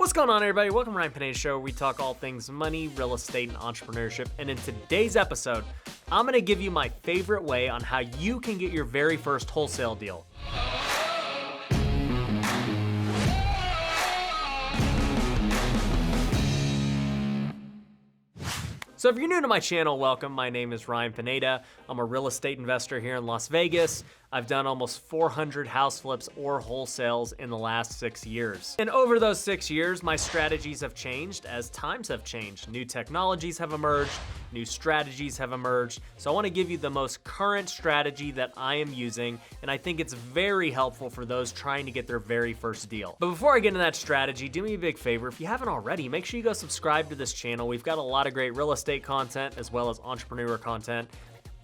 What's going on, everybody? Welcome to Ryan Pineda Show, where we talk all things money, real estate, and entrepreneurship. And in today's episode, I'm going to give you my favorite way on how you can get your very first wholesale deal. So if you're new to my channel, welcome. My name is Ryan Pineda. I'm a real estate investor here in Las Vegas. I've done almost 400 house flips or wholesales in the last 6 years. And over those 6 years, my strategies have changed as times have changed. New technologies have emerged, new strategies have emerged. So I want to give you the most current strategy that I am using, and I think it's very helpful for those trying to get their very first deal. But before I get into that strategy, do me a big favor. If you haven't already, make sure you go subscribe to this channel. We've got a lot of great real estate content as well as entrepreneur content.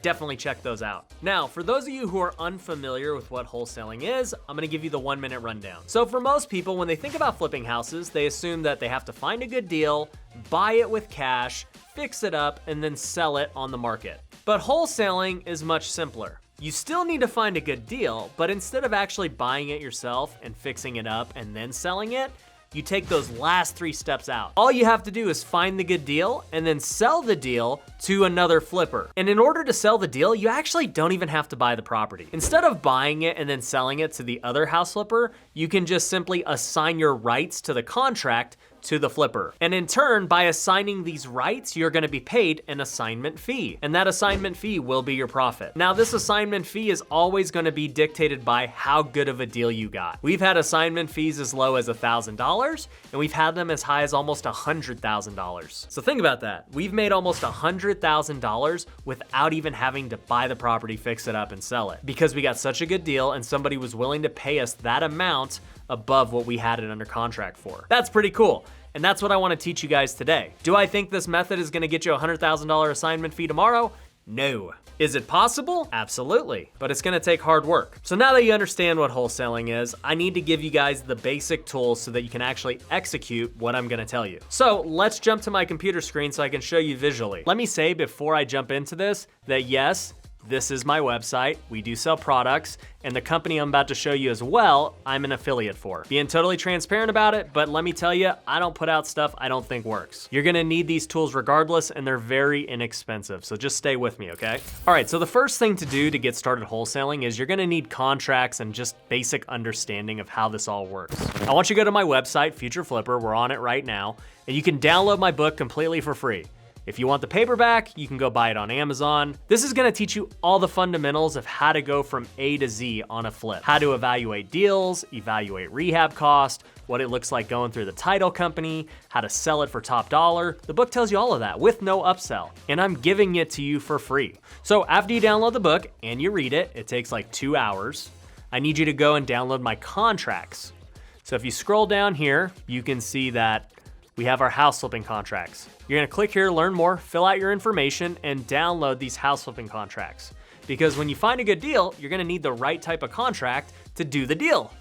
Definitely check those out. Now, for those of you who are unfamiliar with what wholesaling is, I'm gonna give you the 1-minute rundown. So for most people, when they think about flipping houses, they assume that they have to find a good deal, buy it with cash, fix it up, and then sell it on the market. But wholesaling is much simpler. You still need to find a good deal, but instead of actually buying it yourself and fixing it up and then selling it, you take those last 3 steps out. All you have to do is find the good deal and then sell the deal to another flipper. And in order to sell the deal, you actually don't even have to buy the property. Instead of buying it and then selling it to the other house flipper, you can just simply assign your rights to the contract to the flipper. And in turn, by assigning these rights, you're gonna be paid an assignment fee. And that assignment fee will be your profit. Now, this assignment fee is always gonna be dictated by how good of a deal you got. We've had assignment fees as low as $1,000, and we've had them as high as almost $100,000. So think about that. We've made almost $100,000 without even having to buy the property, fix it up, and sell it, because we got such a good deal and somebody was willing to pay us that amount above what we had it under contract for. That's pretty cool. And that's what I want to teach you guys today. Do I think this method is going to get you a $100,000 assignment fee tomorrow? No. Is it possible? Absolutely, but it's gonna take hard work. So now that you understand what wholesaling is, I need to give you guys the basic tools so that you can actually execute what I'm gonna tell you. So let's jump to my computer screen so I can show you visually. Let me say before I jump into this that yes, this is my website. We do sell products, and the company I'm about to show you as well, I'm an affiliate for. Being totally transparent about it, but let me tell you, I don't put out stuff I don't think works. You're gonna need these tools regardless, and they're very inexpensive, so just stay with me, okay? All right, so the first thing to do to get started wholesaling is you're gonna need contracts and just basic understanding of how this all works. I want you to go to my website, Future Flipper, we're on it right now, and you can download my book completely for free. If you want the paperback, you can go buy it on Amazon. This is gonna teach you all the fundamentals of how to go from A to Z on a flip. How to evaluate deals, evaluate rehab cost, what it looks like going through the title company, how to sell it for top dollar. The book tells you all of that with no upsell, and I'm giving it to you for free. So after you download the book and you read it, it takes like 2 hours. I need you to go and download my contracts. So if you scroll down here, you can see that we have our house flipping contracts. You're gonna click here, learn more, fill out your information, and download these house flipping contracts. Because when you find a good deal, you're gonna need the right type of contract to do the deal.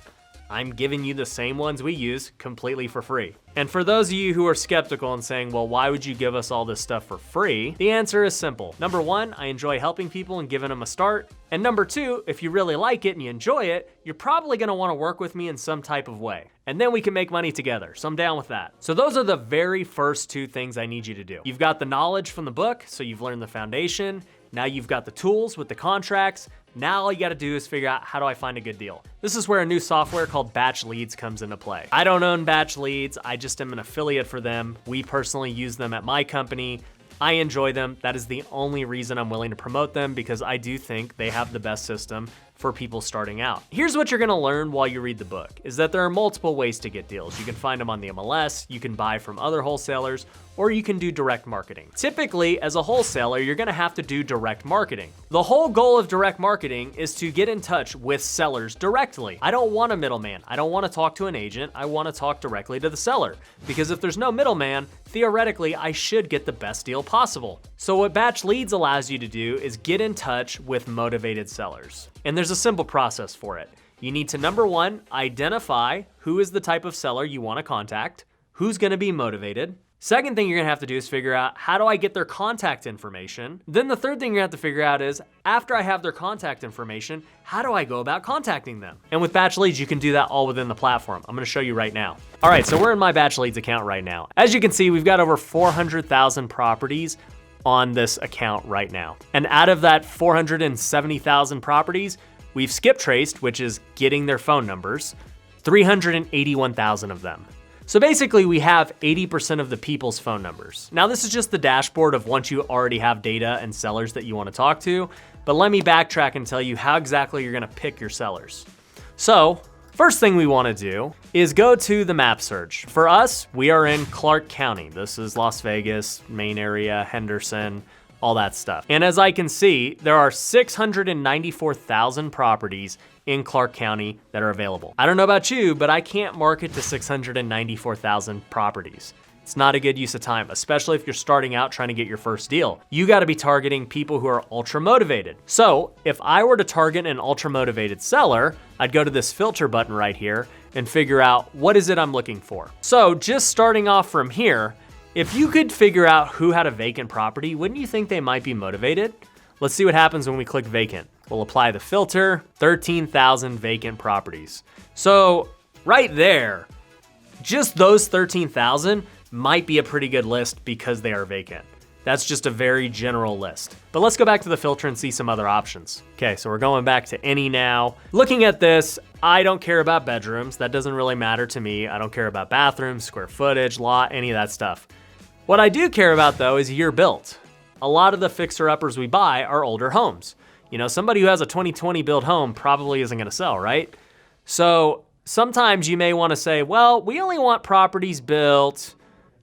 I'm giving you the same ones we use completely for free. And for those of you who are skeptical and saying, well, why would you give us all this stuff for free? The answer is simple. Number 1, I enjoy helping people and giving them a start. And number 2, if you really like it and you enjoy it, you're probably gonna wanna work with me in some type of way. And then we can make money together, so I'm down with that. So those are the very first 2 things I need you to do. You've got the knowledge from the book, so you've learned the foundation. Now you've got the tools with the contracts. Now all you gotta do is figure out, how do I find a good deal? This is where a new software called BatchLeads comes into play. I don't own BatchLeads, I just am an affiliate for them. We personally use them at my company. I enjoy them. That is the only reason I'm willing to promote them, because I do think they have the best system for people starting out. Here's what you're gonna learn while you read the book, is that there are multiple ways to get deals. You can find them on the MLS, you can buy from other wholesalers, or you can do direct marketing. Typically, as a wholesaler, you're gonna have to do direct marketing. The whole goal of direct marketing is to get in touch with sellers directly. I don't want a middleman. I don't wanna talk to an agent. I wanna talk directly to the seller. Because if there's no middleman, theoretically, I should get the best deal possible. So what BatchLeads allows you to do is get in touch with motivated sellers. And there's a simple process for it. You need to, number 1, identify who is the type of seller you wanna contact, who's gonna be motivated. Second thing you're gonna have to do is figure out, how do I get their contact information? Then the third thing you're gonna have to figure out is, after I have their contact information, how do I go about contacting them? And with BatchLeads, you can do that all within the platform. I'm gonna show you right now. All right, so we're in my BatchLeads account right now. As you can see, we've got over 400,000 properties on this account right now. And out of that 470,000 properties, we've skip traced, which is getting their phone numbers, 381,000 of them. So basically we have 80% of the people's phone numbers. Now this is just the dashboard of once you already have data and sellers that you want to talk to, but let me backtrack and tell you how exactly you're gonna pick your sellers. So first thing we want to do is go to the map search. For us, we are in Clark County. This is Las Vegas, main area, Henderson, all that stuff. And as I can see, there are 694,000 properties in Clark County that are available. I don't know about you, but I can't market to 694,000 properties. It's not a good use of time, especially if you're starting out trying to get your first deal. You gotta be targeting people who are ultra motivated. So if I were to target an ultra motivated seller, I'd go to this filter button right here and figure out what is it I'm looking for. So just starting off from here, if you could figure out who had a vacant property, wouldn't you think they might be motivated? Let's see what happens when we click vacant. We'll apply the filter, 13,000 vacant properties. So right there, just those 13,000 might be a pretty good list because they are vacant. That's just a very general list. But let's go back to the filter and see some other options. Okay, so we're going back to any now. Looking at this, I don't care about bedrooms. That doesn't really matter to me. I don't care about bathrooms, square footage, lot, any of that stuff. What I do care about though is year built. A lot of the fixer-uppers we buy are older homes. You know, somebody who has a 2020 built home probably isn't gonna sell, right? So sometimes you may wanna say, well, we only want properties built,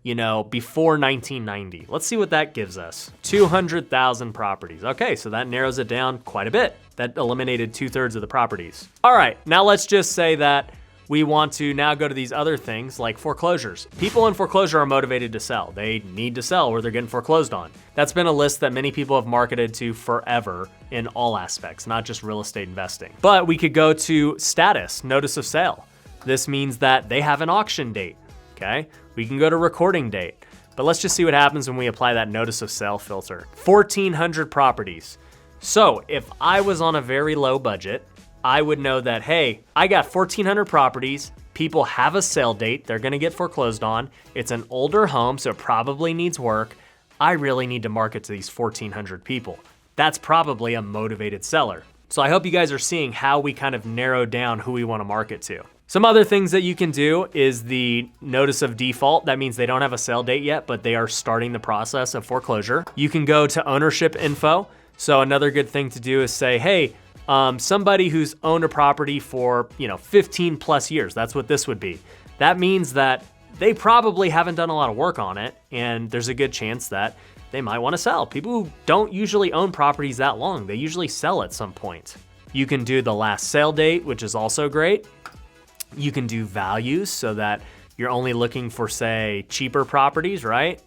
you know, before 1990. Let's see what that gives us. 200,000 properties. Okay, so that narrows it down quite a bit. That eliminated 2/3 of the properties. All right, now let's just say that we want to now go to these other things like foreclosures. People in foreclosure are motivated to sell. They need to sell or they're getting foreclosed on. That's been a list that many people have marketed to forever in all aspects, not just real estate investing. But we could go to status, notice of sale. This means that they have an auction date, okay? We can go to recording date, but let's just see what happens when we apply that notice of sale filter. 1,400 properties. So if I was on a very low budget, I would know that, hey, I got 1,400 properties, people have a sale date, they're gonna get foreclosed on, it's an older home, so it probably needs work. I really need to market to these 1,400 people. That's probably a motivated seller. So I hope you guys are seeing how we kind of narrow down who we wanna market to. Some other things that you can do is the notice of default. That means they don't have a sale date yet, but they are starting the process of foreclosure. You can go to ownership info. So another good thing to do is say, hey, somebody who's owned a property for 15 plus years, that's what this would be. That means that they probably haven't done a lot of work on it, and there's a good chance that they might want to sell. People who don't usually own properties that long, they usually sell at some point. You can do the last sale date, which is also great. You can do values so that you're only looking for, say, cheaper properties, right?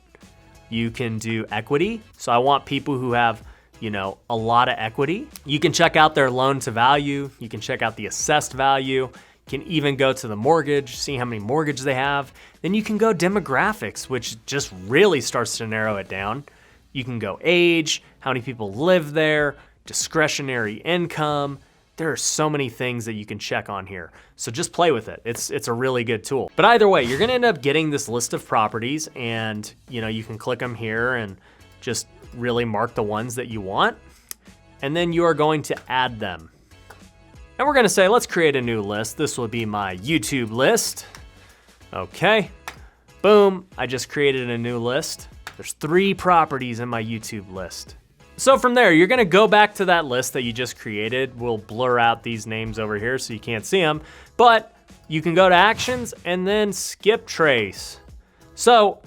You can do equity. So I want people who have a lot of equity. You can check out their loan to value. You can check out the assessed value. You can even go to the mortgage, see how many mortgage they have. Then you can go demographics, which just really starts to narrow it down. You can go age, how many people live there, discretionary income. There are so many things that you can check on here. So just play with it. It's a really good tool. But either way, you're gonna end up getting this list of properties, and you can click them here and just really mark the ones that you want, and then you are going to add them. And we're gonna say, let's create a new list. This will be my YouTube list. Okay, boom, I just created a new list. There's 3 properties in my YouTube list. So from there, you're gonna go back to that list that you just created. We'll blur out these names over here so you can't see them, but you can go to actions and then skip trace. So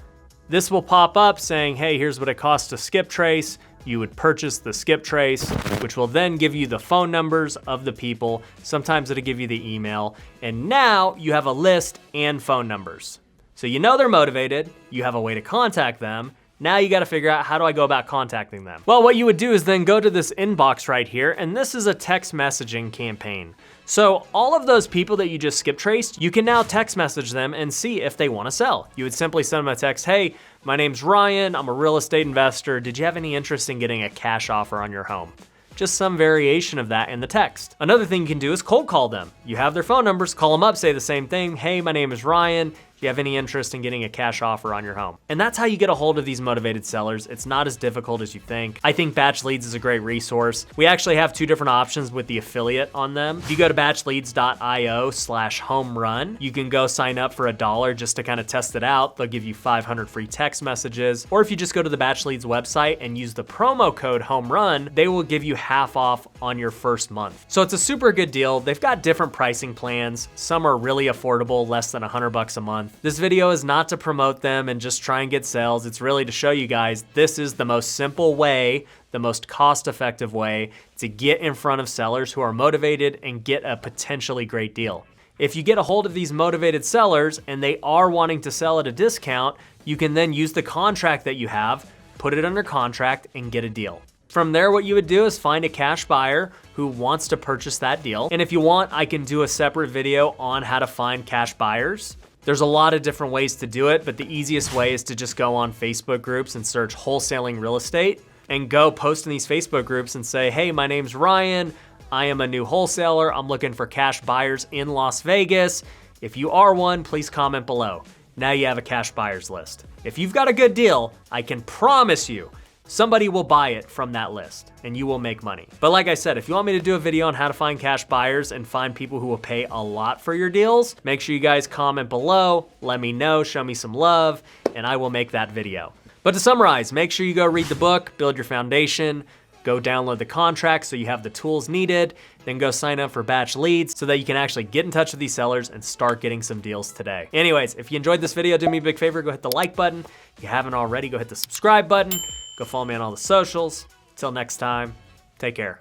this will pop up saying, hey, here's what it costs to skip trace. You would purchase the skip trace, which will then give you the phone numbers of the people. Sometimes it'll give you the email. And now you have a list and phone numbers. So they're motivated, you have a way to contact them. Now you gotta figure out, how do I go about contacting them? Well, what you would do is then go to this inbox right here, and this is a text messaging campaign. So all of those people that you just skip traced, you can now text message them and see if they want to sell. You would simply send them a text, hey, my name's Ryan, I'm a real estate investor. Did you have any interest in getting a cash offer on your home? Just some variation of that in the text. Another thing you can do is cold call them. You have their phone numbers, call them up, say the same thing. Hey, my name is Ryan. Do you have any interest in getting a cash offer on your home? And that's how you get a hold of these motivated sellers. It's not as difficult as you think. I think BatchLeads is a great resource. We actually have two different options with the affiliate on them. If you go to batchleads.io/home run, you can go sign up for $1 just to kind of test it out. They'll give you 500 free text messages. Or if you just go to the BatchLeads website and use the promo code home run, they will give you half off on your first month. So it's a super good deal. They've got different pricing plans. Some are really affordable, less than $100 a month. This video is not to promote them and just try and get sales. It's really to show you guys this is the most simple way, the most cost-effective way to get in front of sellers who are motivated and get a potentially great deal. If you get a hold of these motivated sellers and they are wanting to sell at a discount, you can then use the contract that you have, put it under contract, and get a deal. From there, what you would do is find a cash buyer who wants to purchase that deal. And if you want, I can do a separate video on how to find cash buyers. There's a lot of different ways to do it, but the easiest way is to just go on Facebook groups and search wholesaling real estate and go post in these Facebook groups and say, hey, my name's Ryan. I am a new wholesaler. I'm looking for cash buyers in Las Vegas. If you are one, please comment below. Now you have a cash buyers list. If you've got a good deal, I can promise you, somebody will buy it from that list and you will make money. But like I said, if you want me to do a video on how to find cash buyers and find people who will pay a lot for your deals, make sure you guys comment below, let me know, show me some love, and I will make that video. But to summarize, make sure you go read the book, build your foundation, go download the contract so you have the tools needed, then go sign up for BatchLeads so that you can actually get in touch with these sellers and start getting some deals today. Anyways, if you enjoyed this video, do me a big favor, go hit the like button. If you haven't already, go hit the subscribe button. Go follow me on all the socials. Till next time, take care.